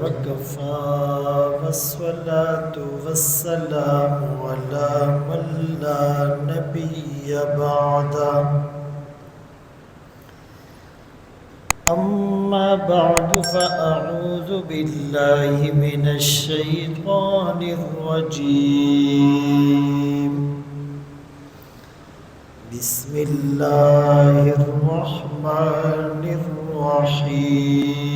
وكفى والصلاة والسلام على من لا نبي بعده أما بعد فأعوذ بالله من الشيطان الرجيم بسم الله الرحمن الرحيم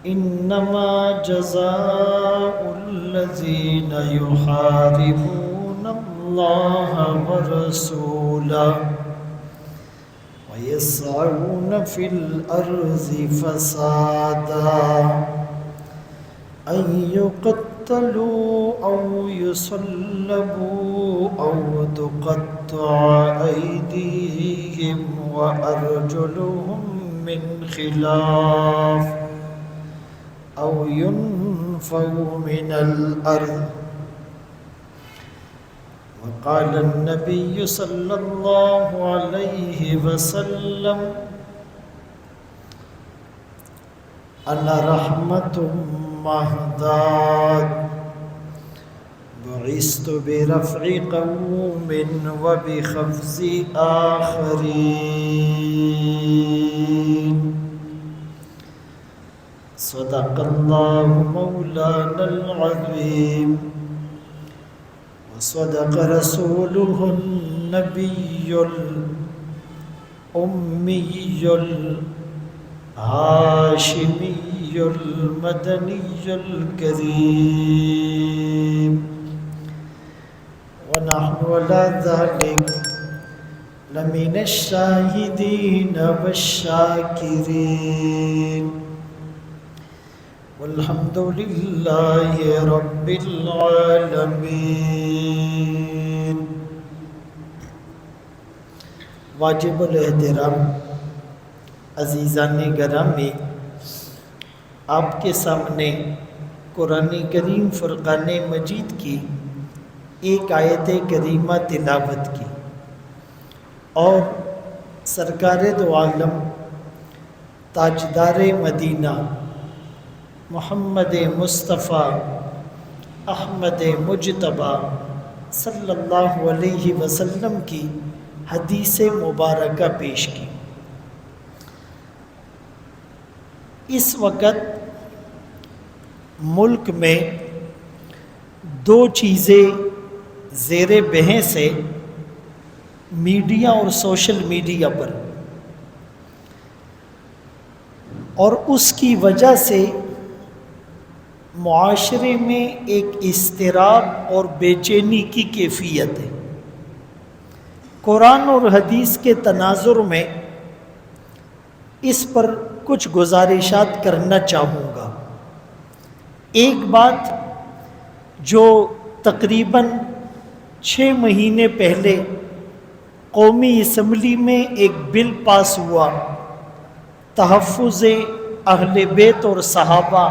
إنما جزاء الذين يحاربون الله ورسوله ويسعون في الأرض فسادا أن يقتلوا أو يصلبوا أو تقطع أيديهم وأرجلهم من خلاف أو ينفوا من الأرض. وقال النبي صلى الله عليه وسلم أنا رحمة مهداة بعثت برفع قوم وبخفض آخرين. صدق الله مولانا العظيم وصدق رسوله النبي الأمي الهاشمي المدني الكريم. ونحن على ذلك لمن الشاهدين والشاكرين والحمد لله رب العالمين. واجب الاحترام عزیزان گرامی، آپ کے سامنے قرآن کریم فرقان مجید کی ایک آیت کریمہ تلاوت کی اور سرکار دو عالم تاجدار مدینہ محمد مصطفیٰ احمد مجتبیٰ صلی اللہ علیہ وسلم کی حدیث مبارکہ پیش کی. اس وقت ملک میں دو چیزیں زیر بحث ہے میڈیا اور سوشل میڈیا پر، اور اس کی وجہ سے معاشرے میں ایک اضطراب اور بے چینی کی کیفیت ہے. قرآن اور حدیث کے تناظر میں اس پر کچھ گزارشات کرنا چاہوں گا. ایک بات جو تقریباً 6 مہینے پہلے قومی اسمبلی میں ایک بل پاس ہوا تحفظ اہل بیت اور صحابہ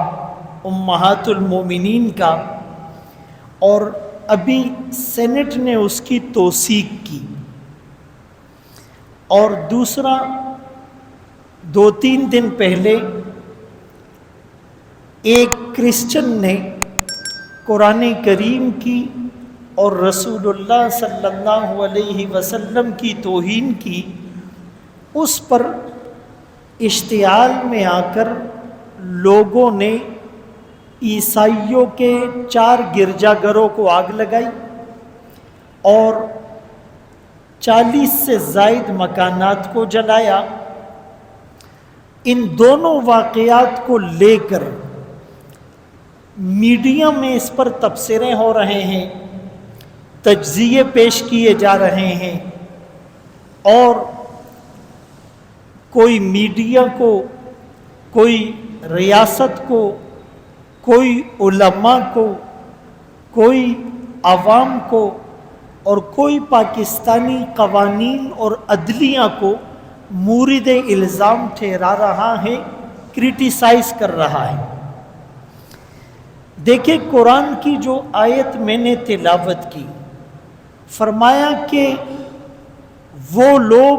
امہات المومنین کا، اور ابھی سینٹ نے اس کی توثیق کی. اور دوسرا 2-3 دن پہلے ایک کرسچن نے قرآن کریم کی اور رسول اللہ صلی اللہ علیہ وسلم کی توہین کی. اس پر اشتعال میں آ کر لوگوں نے عیسائیوں کے 4 گرجا گھروں کو آگ لگائی اور 40 سے زائد مکانات کو جلایا. ان دونوں واقعات کو لے کر میڈیا میں اس پر تبصرے ہو رہے ہیں، تجزیے پیش کیے جا رہے ہیں، اور کوئی میڈیا کو، کوئی ریاست کو، کوئی علماء کو، کوئی عوام کو، اور کوئی پاکستانی قوانین اور عدلیہ کو مورد الزام ٹھہرا رہا ہے، کرٹیسائز کر رہا ہے. دیکھیں قرآن کی جو آیت میں نے تلاوت کی، فرمایا کہ وہ لوگ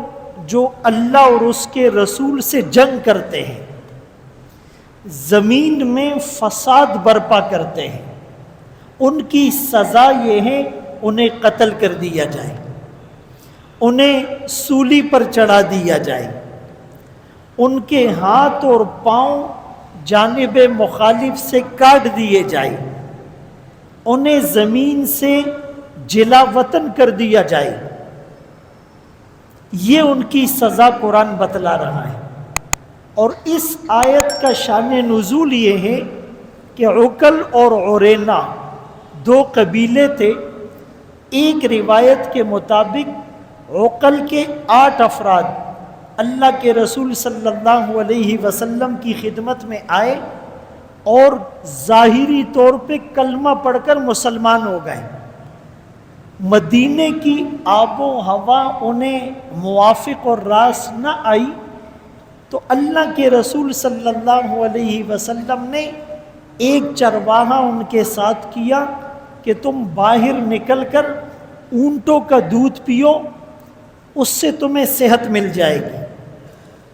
جو اللہ اور اس کے رسول سے جنگ کرتے ہیں، زمین میں فساد برپا کرتے ہیں، ان کی سزا یہ ہے انہیں قتل کر دیا جائے، انہیں سولی پر چڑھا دیا جائے، ان کے ہاتھ اور پاؤں جانب مخالف سے کاٹ دیے جائے، انہیں زمین سے جلا وطن کر دیا جائے۔ یہ ان کی سزا قرآن بتلا رہا ہے۔ اور اس آیت کا شان نزول یہ ہے کہ عقل اور عرینا دو قبیلے تھے۔ ایک روایت کے مطابق عقل کے 8 افراد اللہ کے رسول صلی اللہ علیہ وسلم کی خدمت میں آئے اور ظاہری طور پہ کلمہ پڑھ کر مسلمان ہو گئے۔ مدینے کی آب و ہوا انہیں موافق اور راس نہ آئی تو اللہ کے رسول صلی اللہ علیہ وسلم نے ایک چرواہا ان کے ساتھ کیا کہ تم باہر نکل کر اونٹوں کا دودھ پیو، اس سے تمہیں صحت مل جائے گی۔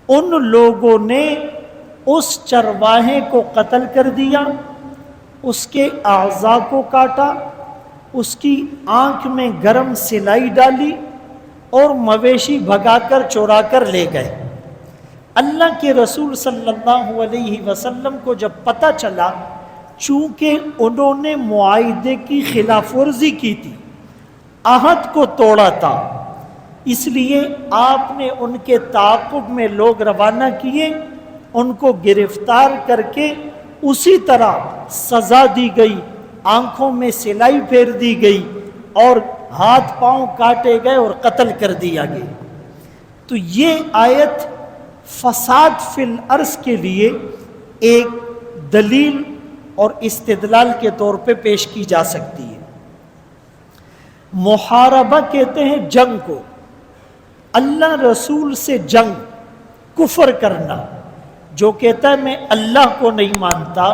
ان لوگوں نے اس چرواہے کو قتل کر دیا، اس کے اعضاء کو کاٹا، اس کی آنکھ میں گرم سلائی ڈالی اور مویشی بھگا کر چورا کر لے گئے۔ اللہ کے رسول صلی اللہ علیہ وسلم کو جب پتہ چلا، چونکہ انہوں نے معاہدے کی خلاف ورزی کی تھی، عہد کو توڑا تھا، اس لیے آپ نے ان کے تعاقب میں لوگ روانہ کیے، ان کو گرفتار کر کے اسی طرح سزا دی گئی، آنکھوں میں سلائی پھیر دی گئی اور ہاتھ پاؤں کاٹے گئے اور قتل کر دیا گیا۔ تو یہ آیت فساد فی الارض کے لیے ایک دلیل اور استدلال کے طور پہ پیش کی جا سکتی ہے۔ محاربہ کہتے ہیں جنگ کو، اللہ رسول سے جنگ، کفر کرنا، جو کہتا ہے میں اللہ کو نہیں مانتا،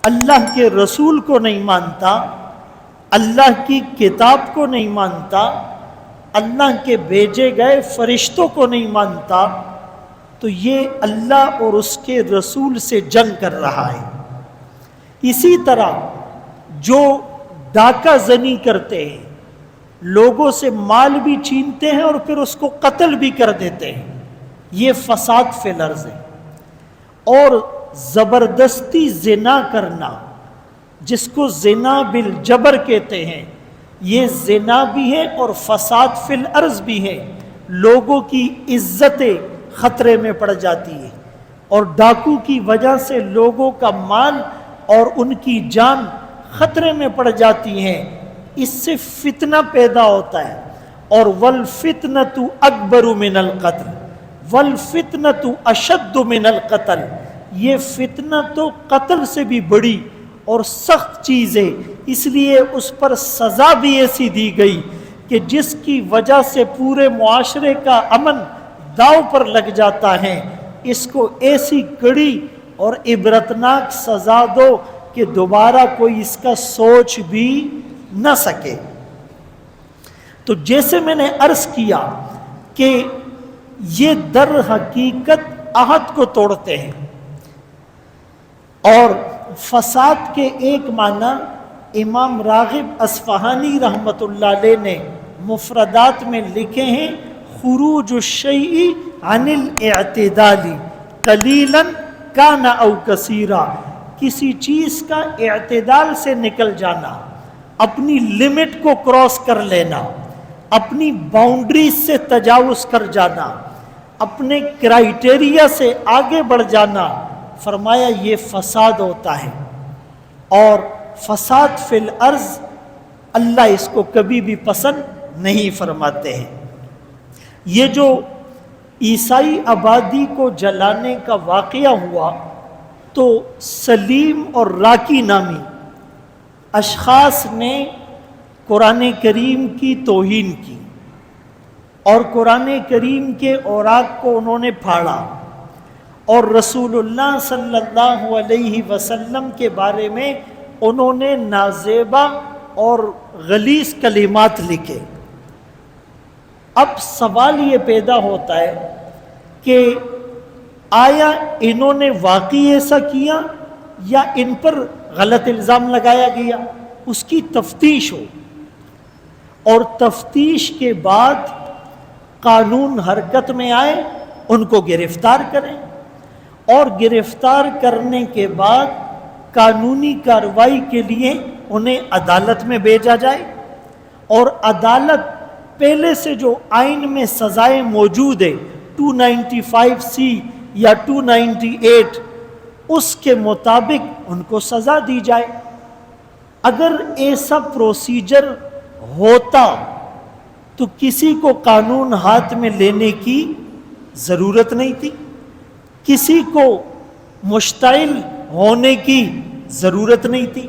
اللہ کے رسول کو نہیں مانتا، اللہ کی کتاب کو نہیں مانتا، اللہ کے بھیجے گئے فرشتوں کو نہیں مانتا، تو یہ اللہ اور اس کے رسول سے جنگ کر رہا ہے۔ اسی طرح جو ڈاکہ زنی کرتے ہیں، لوگوں سے مال بھی چھینتے ہیں اور پھر اس کو قتل بھی کر دیتے ہیں، یہ فساد فی الارض ہے۔ اور زبردستی زنا کرنا، جس کو زنا بالجبر کہتے ہیں، یہ زنا بھی ہے اور فساد فی الارض بھی ہے، لوگوں کی عزتیں خطرے میں پڑ جاتی ہے اور ڈاکو کی وجہ سے لوگوں کا مال اور ان کی جان خطرے میں پڑ جاتی ہیں، اس سے فتنہ پیدا ہوتا ہے۔ اور والفتنة اکبر من القتل والفتنة اشد من القتل، یہ فتنہ تو قتل سے بھی بڑی اور سخت چیز ہے، اس لیے اس پر سزا بھی ایسی دی گئی کہ جس کی وجہ سے پورے معاشرے کا امن داؤ پر لگ جاتا ہے، اس کو ایسی کڑی اور عبرتناک سزا دو کہ دوبارہ کوئی اس کا سوچ بھی نہ سکے۔ تو جیسے میں نے عرض کیا کہ یہ در حقیقت عہد کو توڑتے ہیں، اور فساد کے ایک معنی امام راغب اصفہانی رحمۃ اللہ علیہ نے مفردات میں لکھے ہیں، خروج الشیء عن الاعتدال قلیلا کان او کثیرا، کسی چیز کا اعتدال سے نکل جانا، اپنی لمٹ کو کراس کر لینا، اپنی باؤنڈریز سے تجاوز کر جانا، اپنے کرائیٹیریا سے آگے بڑھ جانا، فرمایا یہ فساد ہوتا ہے۔ اور فساد فی الارض اللہ اس کو کبھی بھی پسند نہیں فرماتے ہیں۔ یہ جو عیسائی آبادی کو جلانے کا واقعہ ہوا تو سلیم اور راکی نامی اشخاص نے قرآن کریم کی توہین کی اور قرآن کریم کے اوراق کو انہوں نے پھاڑا اور رسول اللہ صلی اللہ علیہ وسلم کے بارے میں انہوں نے نازیبا اور غلیظ کلمات لکھے۔ اب سوال یہ پیدا ہوتا ہے کہ آیا انہوں نے واقعی ایسا کیا یا ان پر غلط الزام لگایا گیا؟ اس کی تفتیش ہو، اور تفتیش کے بعد قانون حرکت میں آئے، ان کو گرفتار کریں، اور گرفتار کرنے کے بعد قانونی کارروائی کے لیے انہیں عدالت میں بھیجا جائے، اور عدالت پہلے سے جو آئین میں سزائیں موجود ہیں 295C یا 298 اس کے مطابق ان کو سزا دی جائے۔ اگر ایسا پروسیجر ہوتا تو کسی کو قانون ہاتھ میں لینے کی ضرورت نہیں تھی، کسی کو مشتعل ہونے کی ضرورت نہیں تھی۔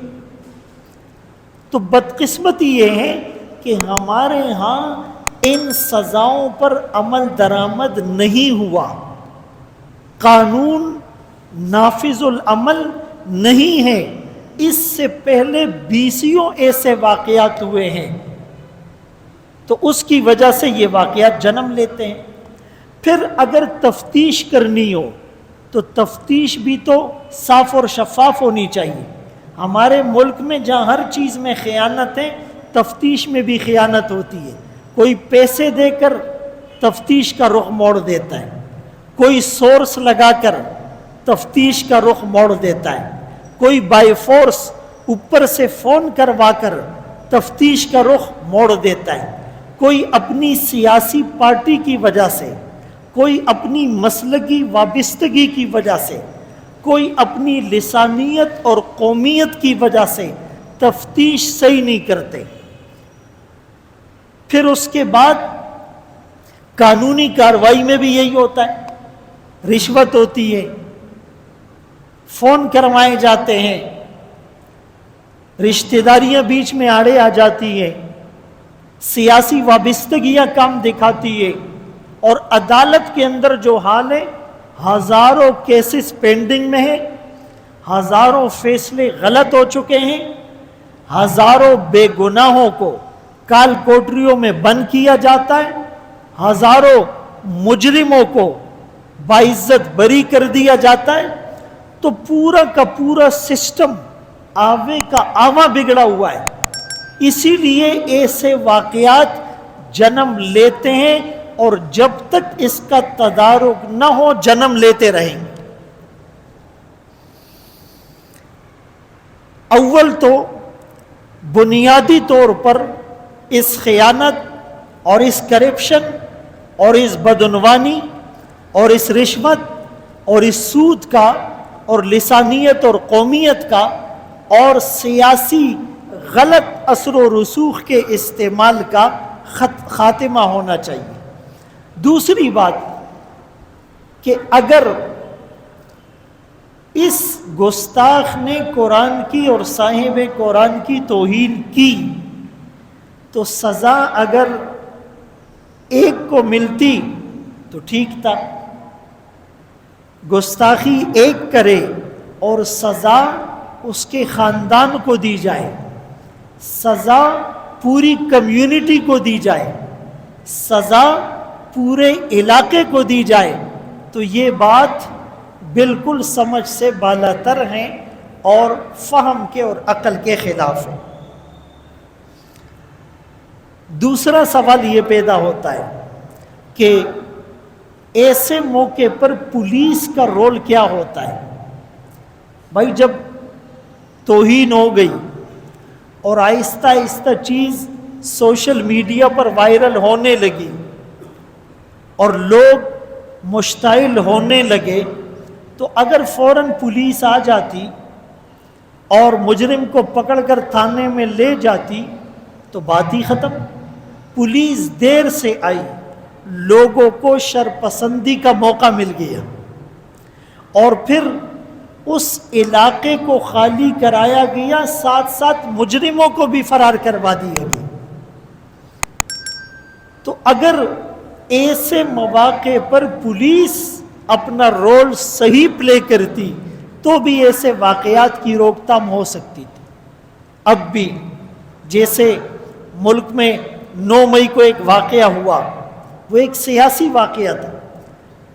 تو بدقسمتی یہ ہے کہ ہمارے ہاں ان سزاؤں پر عمل درآمد نہیں ہوا، قانون نافذ العمل نہیں ہے۔ اس سے پہلے 20 ایسے واقعات ہوئے ہیں، تو اس کی وجہ سے یہ واقعات جنم لیتے ہیں۔ پھر اگر تفتیش کرنی ہو تو تفتیش بھی تو صاف اور شفاف ہونی چاہیے۔ ہمارے ملک میں جہاں ہر چیز میں خیانت ہے، تفتیش میں بھی خیانت ہوتی ہے۔ کوئی پیسے دے کر تفتیش کا رخ موڑ دیتا ہے، کوئی سورس لگا کر تفتیش کا رخ موڑ دیتا ہے، کوئی بائی فورس اوپر سے فون کروا کر تفتیش کا رخ موڑ دیتا ہے، کوئی اپنی سیاسی پارٹی کی وجہ سے، کوئی اپنی مسلکی وابستگی کی وجہ سے، کوئی اپنی لسانیت اور قومیت کی وجہ سے تفتیش صحیح نہیں کرتے۔ پھر اس کے بعد قانونی کارروائی میں بھی یہی ہوتا ہے، رشوت ہوتی ہے، فون کروائے جاتے ہیں، رشتہ داریاں بیچ میں آڑے آ جاتی ہیں، سیاسی وابستگیاں کام دکھاتی ہے، اور عدالت کے اندر جو حال ہے، ہزاروں کیسز پینڈنگ میں ہیں، ہزاروں فیصلے غلط ہو چکے ہیں، ہزاروں بے گناہوں کو کال کوٹریوں میں بند کیا جاتا ہے، ہزاروں مجرموں کو باعزت بری کر دیا جاتا ہے۔ تو پورا کا پورا سسٹم آوے کا آواں بگڑا ہوا ہے۔ اسی لیے ایسے واقعات جنم لیتے ہیں، اور جب تک اس کا تدارک نہ ہو جنم لیتے رہیں گے۔ اول تو بنیادی طور پر اس خیانت اور اس کرپشن اور اس بدعنوانی اور اس رشوت اور اس سود کا اور لسانیت اور قومیت کا اور سیاسی غلط اثر و رسوخ کے استعمال کا خاتمہ ہونا چاہیے۔ دوسری بات کہ اگر اس گستاخ نے قرآن کی اور صاحب قرآن کی توہین کی تو سزا اگر ایک کو ملتی تو ٹھیک تھا، گستاخی ایک کرے اور سزا اس کے خاندان کو دی جائے، سزا پوری کمیونٹی کو دی جائے، سزا پورے علاقے کو دی جائے، تو یہ بات بالکل سمجھ سے بالاتر ہیں اور فہم کے اور عقل کے خلاف ہے۔ دوسرا سوال یہ پیدا ہوتا ہے کہ ایسے موقع پر پولیس کا رول کیا ہوتا ہے؟ بھائی جب توہین ہو گئی اور آہستہ آہستہ چیز سوشل میڈیا پر وائرل ہونے لگی اور لوگ مشتعل ہونے لگے، تو اگر فوراً پولیس آ جاتی اور مجرم کو پکڑ کر تھانے میں لے جاتی تو بات ہی ختم۔ پولیس دیر سے آئی، لوگوں کو شرپسندی کا موقع مل گیا، اور پھر اس علاقے کو خالی کرایا گیا، ساتھ ساتھ مجرموں کو بھی فرار کروا دیا گیا۔ تو اگر ایسے مواقع پر پولیس اپنا رول صحیح پلے کرتی تو بھی ایسے واقعات کی روک تھام ہو سکتی تھی۔ اب بھی جیسے ملک میں 9 مئی کو ایک واقعہ ہوا وہ ایک سیاسی واقعہ تھا۔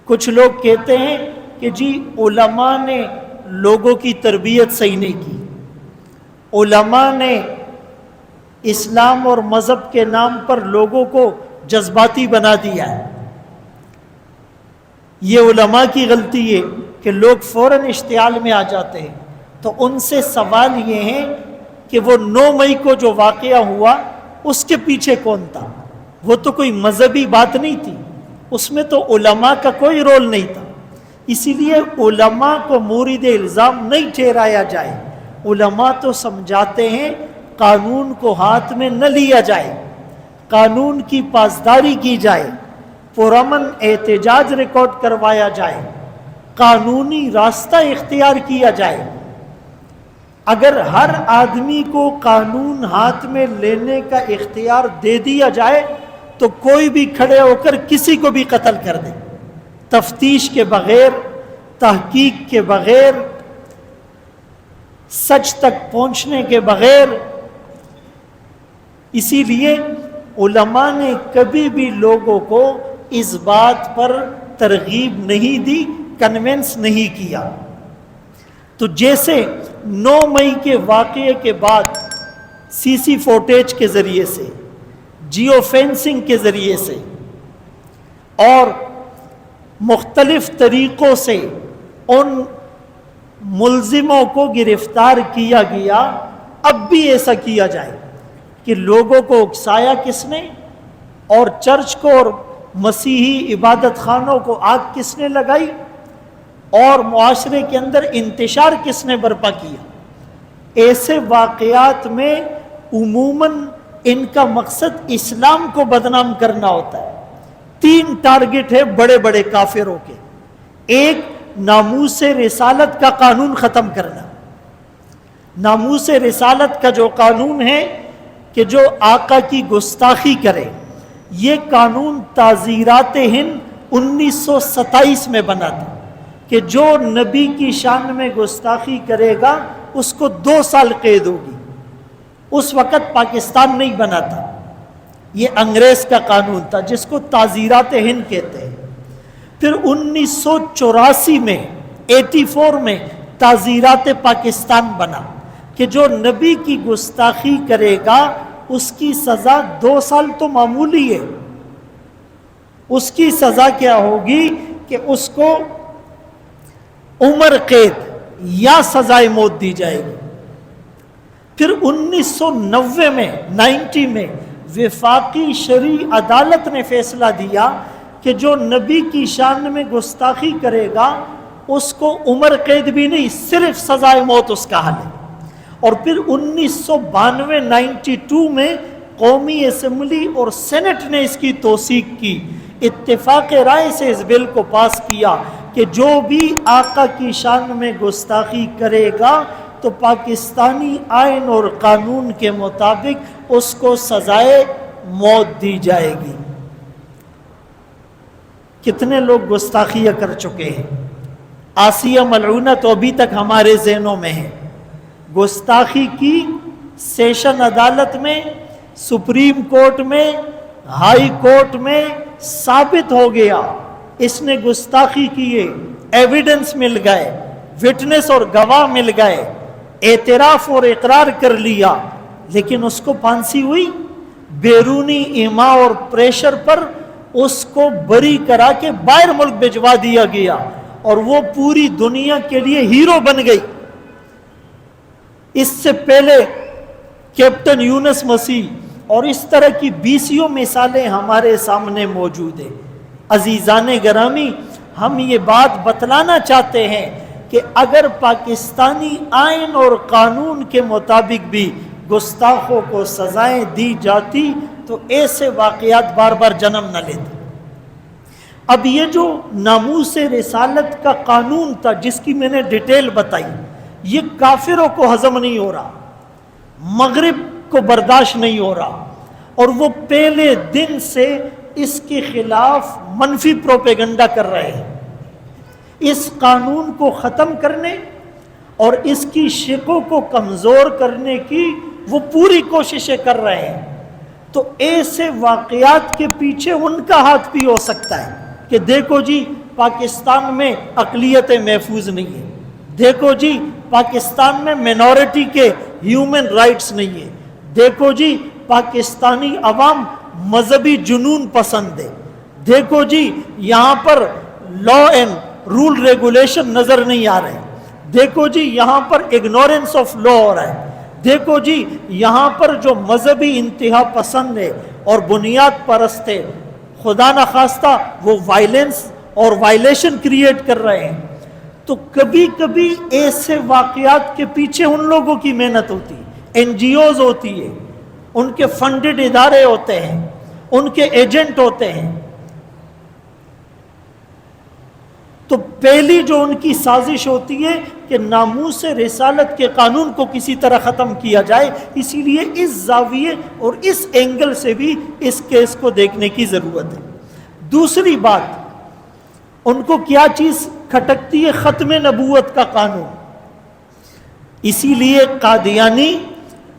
کچھ لوگ کہتے ہیں کہ جی علماء نے لوگوں کی تربیت صحیح نہیں کی، علماء نے اسلام اور مذہب کے نام پر لوگوں کو جذباتی بنا دیا ہے۔ یہ علماء کی غلطی ہے کہ لوگ فوراً اشتعال میں آ جاتے ہیں۔ تو ان سے سوال یہ ہے کہ وہ 9 مئی کو جو واقعہ ہوا اس کے پیچھے کون تھا؟ وہ تو کوئی مذہبی بات نہیں تھی، اس میں تو علماء کا کوئی رول نہیں تھا۔ اسی لیے علماء کو مورد الزام نہیں ٹھہرایا جائے۔ علماء تو سمجھاتے ہیں قانون کو ہاتھ میں نہ لیا جائے، قانون کی پاسداری کی جائے، پرامن احتجاج ریکارڈ کروایا جائے، قانونی راستہ اختیار کیا جائے۔ اگر ہر آدمی کو قانون ہاتھ میں لینے کا اختیار دے دیا جائے تو کوئی بھی کھڑے ہو کر کسی کو بھی قتل کر دے، تفتیش کے بغیر، تحقیق کے بغیر، سچ تک پہنچنے کے بغیر۔ اسی لیے علماء نے کبھی بھی لوگوں کو اس بات پر ترغیب نہیں دی، کنونس نہیں کیا۔ تو جیسے 9 مئی کے واقعے کے بعد سی سی فوٹیج کے ذریعے سے، جیو فینسنگ کے ذریعے سے اور مختلف طریقوں سے ان ملزموں کو گرفتار کیا گیا، اب بھی ایسا کیا جائے کہ لوگوں کو اکسایا کس نے، اور چرچ کو اور مسیحی عبادت خانوں کو آگ کس نے لگائی، اور معاشرے کے اندر انتشار کس نے برپا کیا۔ ایسے واقعات میں عموماً ان کا مقصد اسلام کو بدنام کرنا ہوتا ہے۔ 3 ٹارگٹ ہے بڑے بڑے کافروں کے۔ ایک، ناموس رسالت کا قانون ختم کرنا۔ ناموس رسالت کا جو قانون ہے کہ جو آقا کی گستاخی کرے، یہ قانون تعزیرات ہند 1927 میں بنا تھا کہ جو نبی کی شان میں گستاخی کرے گا اس کو 2 سال قید ہوگی۔ اس وقت پاکستان نہیں بنا تھا، یہ انگریز کا قانون تھا جس کو تعزیرات ہند کہتے ہیں۔ پھر 1984 میں 84 میں تعزیرات پاکستان بنا کہ جو نبی کی گستاخی کرے گا اس کی سزا 2 سال تو معمولی ہے، اس کی سزا کیا ہوگی کہ اس کو عمر قید یا سزائے موت دی جائے گی۔ پھر 1990 میں 90 میں وفاقی شرعی عدالت نے فیصلہ دیا کہ جو نبی کی شان میں گستاخی کرے گا اس کو عمر قید بھی نہیں، صرف سزائے موت اس کا حل ہے۔ اور پھر 1992 92 میں قومی اسمبلی اور سینٹ نے اس کی توثیق کی، اتفاق رائے سے اس بل کو پاس کیا کہ جو بھی آقا کی شان میں گستاخی کرے گا تو پاکستانی آئین اور قانون کے مطابق اس کو سزائے موت دی جائے گی۔ کتنے لوگ گستاخیاں کر چکے ہیں؟ آسیہ ملعونہ تو ابھی تک ہمارے ذہنوں میں ہے۔ گستاخی کی سیشن عدالت میں، سپریم کورٹ میں، ہائی کورٹ میں ثابت ہو گیا اس نے گستاخی کی ہے، ایویڈنس مل گئے، وٹنس اور گواہ مل گئے، اعتراف اور اقرار کر لیا، لیکن اس کو پھانسی ہوئی۔ بیرونی ایما اور پریشر پر اس کو بری کرا کے باہر ملک بھجوا دیا گیا اور وہ پوری دنیا کے لیے ہیرو بن گئی۔ اس سے پہلے کیپٹن یونس مسیح اور اس طرح کی 20 مثالیں ہمارے سامنے موجود ہیں۔ عزیزان گرامی، ہم یہ بات بتلانا چاہتے ہیں کہ اگر پاکستانی آئین اور قانون کے مطابق بھی گستاخوں کو سزائیں دی جاتی تو ایسے واقعات بار بار جنم نہ لیتے۔ اب یہ جو ناموس رسالت کا قانون تھا جس کی میں نے ڈیٹیل بتائی، یہ کافروں کو ہضم نہیں ہو رہا، مغرب کو برداشت نہیں ہو رہا، اور وہ پہلے دن سے اس کے خلاف منفی پروپیگنڈا کر رہے ہیں۔ اس قانون کو ختم کرنے اور اس کی شقوں کو کمزور کرنے کی وہ پوری کوششیں کر رہے ہیں۔ تو ایسے واقعات کے پیچھے ان کا ہاتھ بھی ہو سکتا ہے کہ دیکھو جی پاکستان میں اقلیتیں محفوظ نہیں ہیں، دیکھو جی پاکستان میں مینورٹی کے ہیومن رائٹس نہیں ہیں، دیکھو جی پاکستانی عوام مذہبی جنون پسند ہے، دیکھو جی یہاں پر لا اینڈ رول ریگولیشن نظر نہیں آ رہے، دیکھو جی یہاں پر اگنورنس آف لا ہو رہا ہے، دیکھو جی یہاں پر جو مذہبی انتہا پسند ہے اور بنیاد پرست ہے، خدا نخواستہ وہ وائلنس اور وائلیشن کریٹ کر رہے ہیں۔ تو کبھی کبھی ایسے واقعات کے پیچھے ان لوگوں کی محنت ہوتی ہے، این جی اوز ہوتی ہے، ان کے فنڈڈ ادارے ہوتے ہیں، ان کے ایجنٹ ہوتے ہیں۔ تو پہلی جو ان کی سازش ہوتی ہے کہ ناموس رسالت کے قانون کو کسی طرح ختم کیا جائے، اسی لیے اس زاویے اور اس اینگل سے بھی اس کیس کو دیکھنے کی ضرورت ہے۔ دوسری بات، ان کو کیا چیز کھٹکتی ہے؟ ختم نبوت کا قانون۔ اسی لیے قادیانی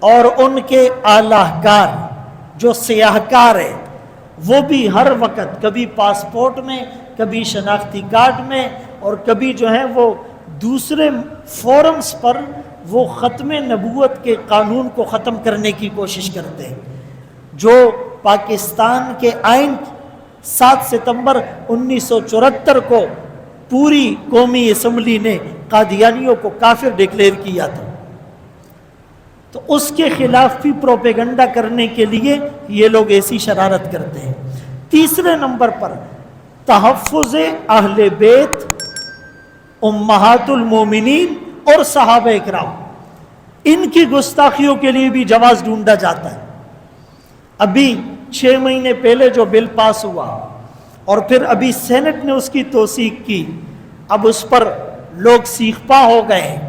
اور ان کے اعلی کار جو سیاہ کار ہے وہ بھی ہر وقت کبھی پاسپورٹ میں، کبھی شناختی کارڈ میں، اور کبھی جو ہے وہ دوسرے فورمز پر وہ ختم نبوت کے قانون کو ختم کرنے کی کوشش کرتے ہیں، جو پاکستان کے آئین 7 ستمبر 1974 کو پوری قومی اسمبلی نے قادیانیوں کو کافر ڈکلیئر کیا تھا، تو اس کے خلاف بھی پروپیگنڈا کرنے کے لیے یہ لوگ ایسی شرارت کرتے ہیں۔ تیسرے نمبر پر تحفظ اہل بیت، امہات المومنین اور صحابہ اکرام، ان کی گستاخیوں کے لیے بھی جواز ڈھونڈا جاتا ہے۔ ابھی 6 مہینے پہلے جو بل پاس ہوا اور پھر ابھی سینٹ نے اس کی توثیق کی، اب اس پر لوگ سیخ پا ہو گئے ہیں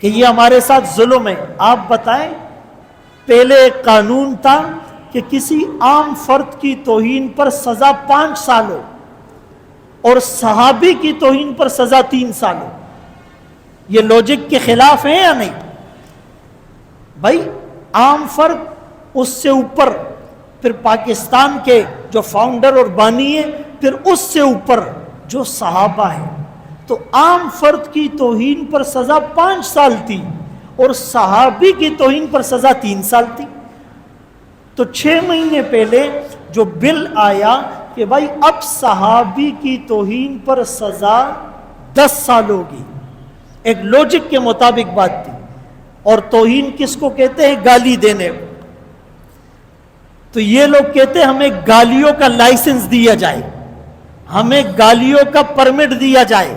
کہ یہ ہمارے ساتھ ظلم ہے۔ آپ بتائیں، پہلے ایک قانون تھا کہ کسی عام فرد کی توہین پر سزا 5 سال ہو اور صحابی کی توہین پر سزا 3 سال ہو۔ یہ لوجک کے خلاف ہے یا نہیں؟ بھائی عام فرد، اس سے اوپر پھر پاکستان کے جو فاؤنڈر اور بانی ہے، پھر اس سے اوپر جو صحابہ ہیں، تو عام فرد کی توہین پر سزا 5 سال تھی اور صحابی کی توہین پر سزا 3 سال تھی۔ تو 6 مہینے پہلے جو بل آیا کہ بھائی اب صحابی کی توہین پر سزا 10 سال ہوگی، ایک لوجک کے مطابق بات تھی۔ اور توہین کس کو کہتے ہیں؟ گالی دینے کو۔ تو یہ لوگ کہتے ہیں ہمیں گالیوں کا لائسنس دیا جائے، ہمیں گالیوں کا پرمٹ دیا جائے،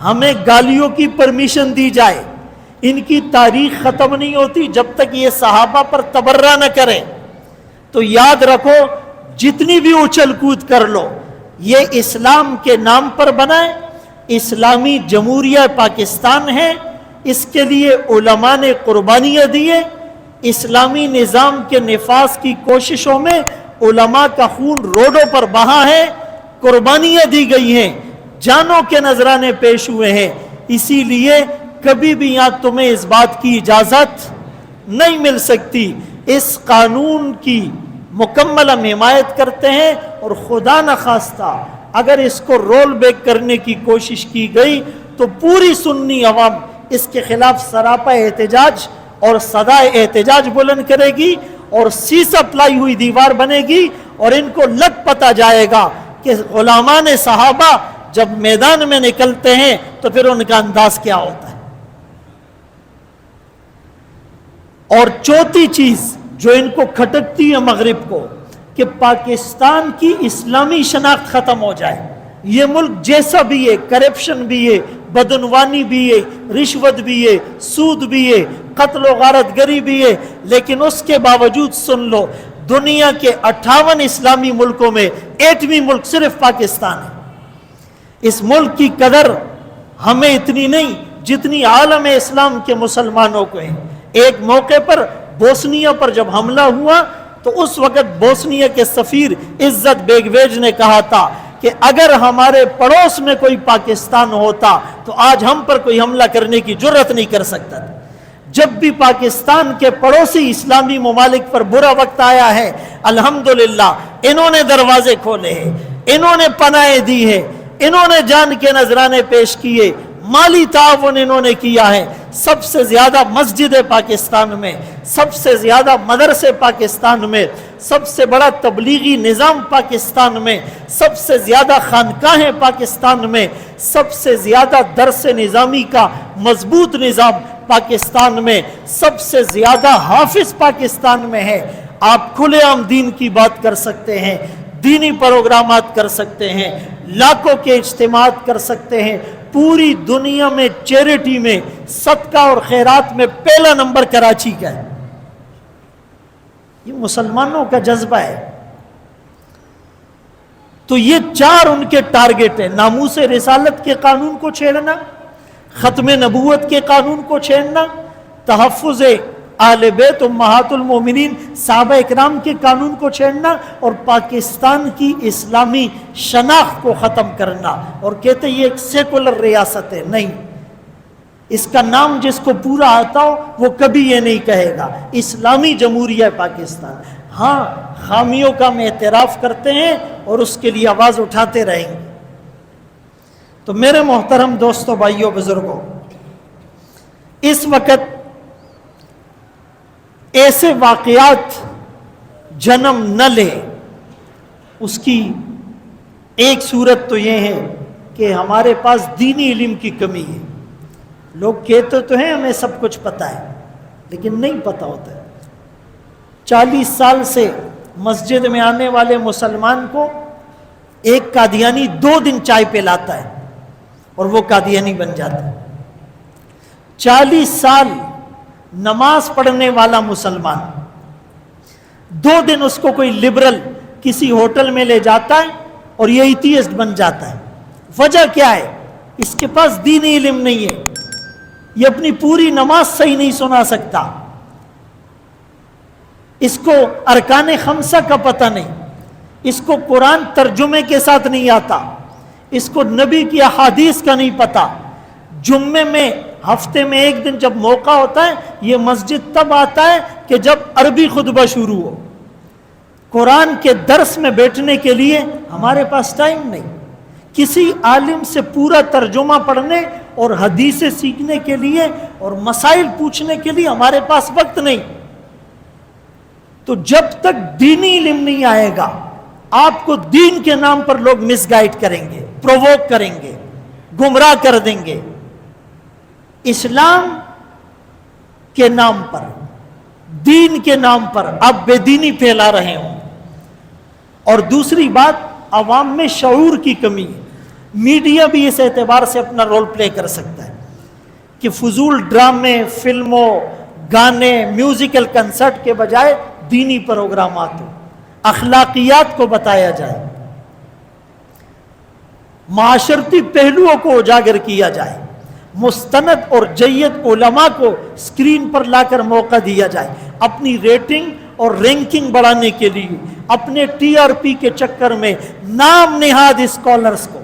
ہمیں گالیوں کی پرمیشن دی جائے۔ ان کی تاریخ ختم نہیں ہوتی جب تک یہ صحابہ پر تبرہ نہ کریں۔ تو یاد رکھو، جتنی بھی اچھل کود کر لو، یہ اسلام کے نام پر بنا ہے، اسلامی جمہوریہ پاکستان ہے، اس کے لیے علماء نے قربانیاں دی ہیں، اسلامی نظام کے نفاذ کی کوششوں میں علماء کا خون روڈوں پر بہا ہے، قربانیاں دی گئی ہیں، جانوں کے نذرانے پیش ہوئے ہیں۔ اسی لیے کبھی بھی یہاں تمہیں اس بات کی اجازت نہیں مل سکتی۔ اس قانون کی مکمل ہم حمایت کرتے ہیں، اور خدا نخواستہ اگر اس کو رول بیک کرنے کی کوشش کی گئی تو پوری سنی عوام اس کے خلاف سراپا احتجاج اور صدائے احتجاج بلند کرے گی، اور سیسا پلائی ہوئی دیوار بنے گی، اور ان کو لگ پتا جائے گا کہ غلامان صحابہ جب میدان میں نکلتے ہیں تو پھر ان کا انداز کیا ہوتا ہے۔ اور چوتھی چیز جو ان کو کھٹکتی ہے مغرب کو، کہ پاکستان کی اسلامی شناخت ختم ہو جائے۔ یہ ملک جیسا بھی ہے، کرپشن بھی ہے، بدعنوانی بھی ہے، رشوت بھی ہے، سود بھی ہے، قتل و غارت گری بھی ہے، لیکن اس کے باوجود سن لو، دنیا کے 58 اسلامی ملکوں میں 8ویں ملک صرف پاکستان ہے۔ اس ملک کی قدر ہمیں اتنی نہیں جتنی عالم اسلام کے مسلمانوں کو ہے۔ ایک موقع پر بوسنیا پر جب حملہ ہوا تو اس وقت بوسنیا کے سفیر عزت بیگویج نے کہا تھا کہ اگر ہمارے پڑوس میں کوئی پاکستان ہوتا تو آج ہم پر کوئی حملہ کرنے کی جرت نہیں کر سکتا تھا۔ جب بھی پاکستان کے پڑوسی اسلامی ممالک پر برا وقت آیا ہے، الحمدللہ انہوں نے دروازے کھولے ہیں، انہوں نے پناہیں دی ہے، انہوں نے جان کے نذرانے پیش کیے، مالی تعاون انہوں نے کیا ہے۔ سب سے زیادہ مسجدیں پاکستان میں، سب سے زیادہ مدرسے پاکستان میں، سب سے بڑا تبلیغی نظام پاکستان میں، سب سے زیادہ خانقاہیں پاکستان میں، سب سے زیادہ درس نظامی کا مضبوط نظام پاکستان میں، سب سے زیادہ حافظ پاکستان میں ہے۔ آپ کھلے عام دین کی بات کر سکتے ہیں، دینی پروگرامات کر سکتے ہیں، لاکھوں کے اجتماعات کر سکتے ہیں۔ پوری دنیا میں چیریٹی میں، صدقہ اور خیرات میں پہلا نمبر کراچی کا ہے۔ یہ مسلمانوں کا جذبہ ہے۔ تو یہ چار ان کے ٹارگٹ ہیں: ناموس رسالت کے قانون کو چھیڑنا، ختم نبوت کے قانون کو چھیڑنا، تحفظ اہل بیت امہات المومنین صحابہ اکرام کے قانون کو چھیڑنا، اور پاکستان کی اسلامی شناخت کو ختم کرنا۔ اور کہتے یہ ایک سیکولر ریاست ہے، نہیں، اس کا نام جس کو پورا آتا ہو وہ کبھی یہ نہیں کہے گا اسلامی جمہوریہ پاکستان۔ ہاں، خامیوں کا ہم اعتراف کرتے ہیں اور اس کے لیے آواز اٹھاتے رہیں گے۔ تو میرے محترم دوستوں، بھائیوں، بزرگوں، اس وقت ایسے واقعات جنم نہ لے، اس کی ایک صورت تو یہ ہے کہ ہمارے پاس دینی علم کی کمی ہے۔ لوگ کہتے تو ہیں ہمیں سب کچھ پتہ ہے، لیکن نہیں پتہ ہوتا ہے۔ 40 سال سے مسجد میں آنے والے مسلمان کو ایک قادیانی 2 دن چائے پلاتا ہے اور وہ قادیانی بن جاتا ہے۔ 40 سال نماز پڑھنے والا مسلمان 2 دن اس کو کوئی لبرل کسی ہوٹل میں لے جاتا ہے اور یہ ایتھیسٹ بن جاتا ہے۔ وجہ کیا ہے؟ اس کے پاس دینی علم نہیں ہے، یہ اپنی پوری نماز صحیح نہیں سنا سکتا، اس کو ارکان خمسہ کا پتہ نہیں، اس کو قرآن ترجمے کے ساتھ نہیں آتا، اس کو نبی کی احادیث کا نہیں پتہ۔ جمعے میں ہفتے میں 1 دن جب موقع ہوتا ہے، یہ مسجد تب آتا ہے کہ جب عربی خطبہ شروع ہو۔ قرآن کے درس میں بیٹھنے کے لیے ہمارے پاس ٹائم نہیں، کسی عالم سے پورا ترجمہ پڑھنے اور حدیثیں سیکھنے کے لیے اور مسائل پوچھنے کے لیے ہمارے پاس وقت نہیں۔ تو جب تک دینی علم نہیں آئے گا، آپ کو دین کے نام پر لوگ مس گائیڈ کریں گے، پرووک کریں گے، گمراہ کر دیں گے، اسلام کے نام پر، دین کے نام پر آپ بے دینی پھیلا رہے ہوں۔ اور دوسری بات، عوام میں شعور کی کمی ہے۔ میڈیا بھی اس اعتبار سے اپنا رول پلے کر سکتا ہے کہ فضول ڈرامے، فلموں، گانے، میوزیکل کنسرٹ کے بجائے دینی پروگرامات ہوں، اخلاقیات کو بتایا جائے، معاشرتی پہلوؤں کو اجاگر کیا جائے، مستند اور جید علماء کو اسکرین پر لا کر موقع دیا جائے۔ اپنی ریٹنگ اور رینکنگ بڑھانے کے لیے، اپنے ٹی آر پی کے چکر میں نام نہاد اسکالرز کو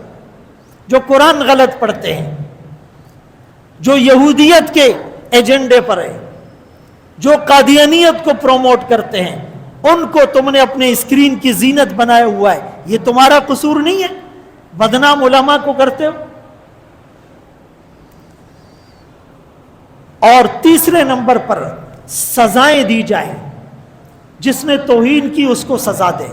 جو قرآن غلط پڑھتے ہیں، جو یہودیت کے ایجنڈے پر ہے، جو قادیانیت کو پروموٹ کرتے ہیں، ان کو تم نے اپنے اسکرین کی زینت بنایا ہوا ہے۔ یہ تمہارا قصور نہیں ہے، بدنام علماء کو کرتے ہو۔ اور تیسرے نمبر پر سزائیں دی جائیں، جس نے توہین کی اس کو سزا دے،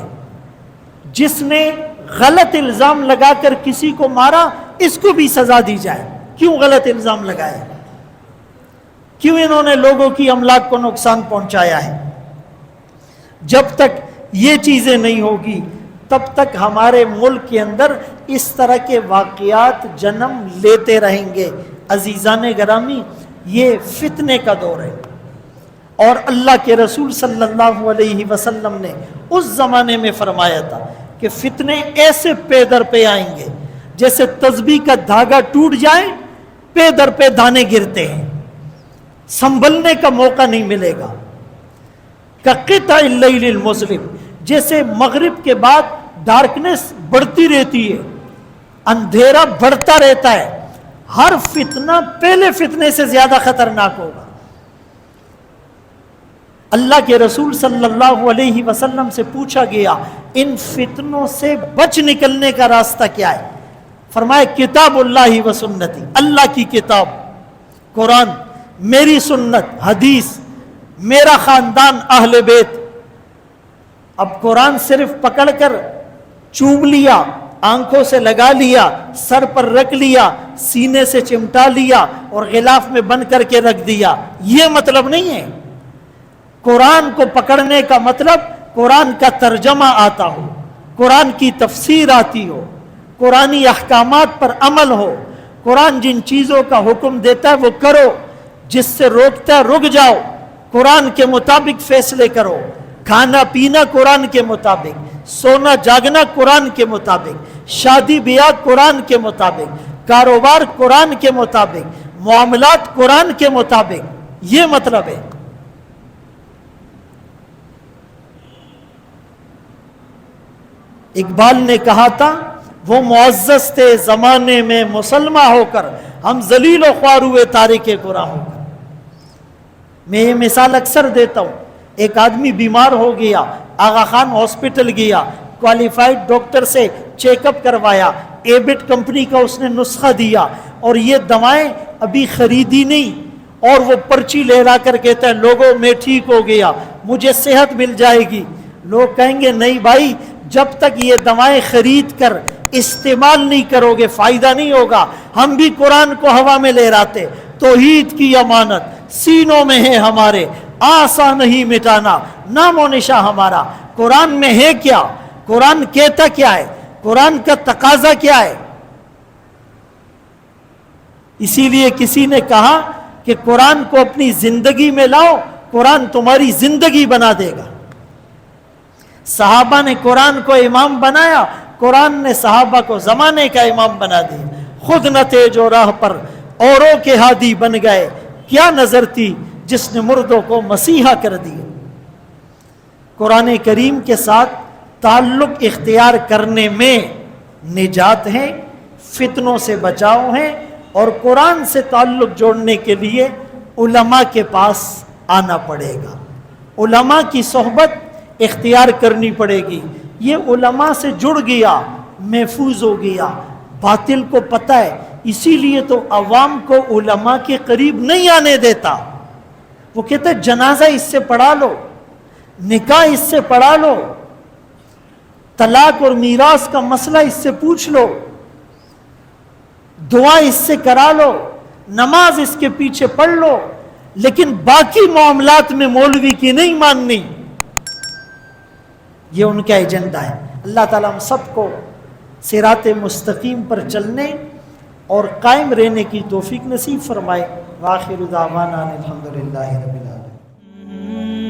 جس نے غلط الزام لگا کر کسی کو مارا اس کو بھی سزا دی جائے۔ کیوں غلط الزام لگائے؟ کیوں انہوں نے لوگوں کی املاک کو نقصان پہنچایا ہے؟ جب تک یہ چیزیں نہیں ہوگی تب تک ہمارے ملک کے اندر اس طرح کے واقعات جنم لیتے رہیں گے۔ عزیزان گرامی، یہ فتنے کا دور ہے، اور اللہ کے رسول صلی اللہ علیہ وسلم نے اس زمانے میں فرمایا تھا کہ فتنے ایسے پے در پہ آئیں گے جیسے تسبیح کا دھاگا ٹوٹ جائے، پے در پہ دانے گرتے ہیں، سنبھلنے کا موقع نہیں ملے گا۔ کقطع اللیل المظلم، جیسے مغرب کے بعد ڈارکنیس بڑھتی رہتی ہے، اندھیرا بڑھتا رہتا ہے، ہر فتنہ پہلے فتنے سے زیادہ خطرناک ہوگا۔ اللہ کے رسول صلی اللہ علیہ وسلم سے پوچھا گیا ان فتنوں سے بچ نکلنے کا راستہ کیا ہے؟ فرمایا کتاب اللہ و سنتی، اللہ کی کتاب قرآن، میری سنت حدیث، میرا خاندان اہل بیت۔ اب قرآن صرف پکڑ کر چوم لیا، آنکھوں سے لگا لیا، سر پر رکھ لیا، سینے سے چمٹا لیا اور غلاف میں بند کر کے رکھ دیا، یہ مطلب نہیں ہے۔ قرآن کو پکڑنے کا مطلب قرآن کا ترجمہ آتا ہو، قرآن کی تفسیر آتی ہو، قرآنی احکامات پر عمل ہو، قرآن جن چیزوں کا حکم دیتا ہے وہ کرو، جس سے روکتا ہے رک جاؤ، قرآن کے مطابق فیصلے کرو، کھانا پینا قرآن کے مطابق، سونا جاگنا قرآن کے مطابق، شادی بیاہ قرآن کے مطابق، کاروبار قرآن کے مطابق، معاملات قرآن کے مطابق، یہ مطلب ہے۔ اقبال نے کہا تھا وہ معزز تھے زمانے میں مسلمہ ہو کر، ہم ذلیل و خوار ہوئے تارک قرآن ہو کر۔ میں یہ مثال اکثر دیتا ہوں، ایک آدمی بیمار ہو گیا، آغا خان ہاسپٹل گیا، کوالیفائڈ ڈاکٹر سے چیک اپ کروایا، ایبٹ کمپنی کا اس نے نسخہ دیا اور یہ دوائیں ابھی خریدی نہیں، اور وہ پرچی لہرا کر کہتا ہے لوگوں میں ٹھیک ہو گیا، مجھے صحت مل جائے گی۔ لوگ کہیں گے نہیں بھائی، جب تک یہ دوائیں خرید کر استعمال نہیں کرو گے فائدہ نہیں ہوگا۔ ہم بھی قرآن کو ہوا میں لہراتے، توحید کی امانت سینوں میں ہے ہمارے، آسان نہیں مٹانا نام و نشاں ہمارا۔ قرآن میں ہے کیا؟ قرآن کہتا کیا ہے؟ قرآن کا تقاضا کیا ہے؟ اسی لیے کسی نے کہا کہ قرآن کو اپنی زندگی میں لاؤ، قرآن تمہاری زندگی بنا دے گا۔ صحابہ نے قرآن کو امام بنایا، قرآن نے صحابہ کو زمانے کا امام بنا دیا۔ خود نہ تھے جو راہ پر اوروں کے ہادی بن گئے، کیا نظر تھی جس نے مردوں کو مسیحا کر دیا۔ قرآن کریم کے ساتھ تعلق اختیار کرنے میں نجات ہے، فتنوں سے بچاؤ ہے، اور قرآن سے تعلق جوڑنے کے لیے علماء کے پاس آنا پڑے گا، علماء کی صحبت اختیار کرنی پڑے گی۔ یہ علماء سے جڑ گیا محفوظ ہو گیا، باطل کو پتہ ہے، اسی لیے تو عوام کو علماء کے قریب نہیں آنے دیتا۔ وہ کہتے ہیں جنازہ اس سے پڑھا لو، نکاح اس سے پڑھا لو، طلاق اور میراث کا مسئلہ اس سے پوچھ لو، دعا اس سے کرا لو، نماز اس کے پیچھے پڑھ لو، لیکن باقی معاملات میں مولوی کی نہیں ماننی۔ یہ ان کا ایجنڈا ہے۔ اللہ تعالیٰ ہم سب کو صراط مستقیم پر چلنے اور قائم رہنے کی توفیق نصیب فرمائے۔ وآخر دعوانا الحمدللہ رب العالمین۔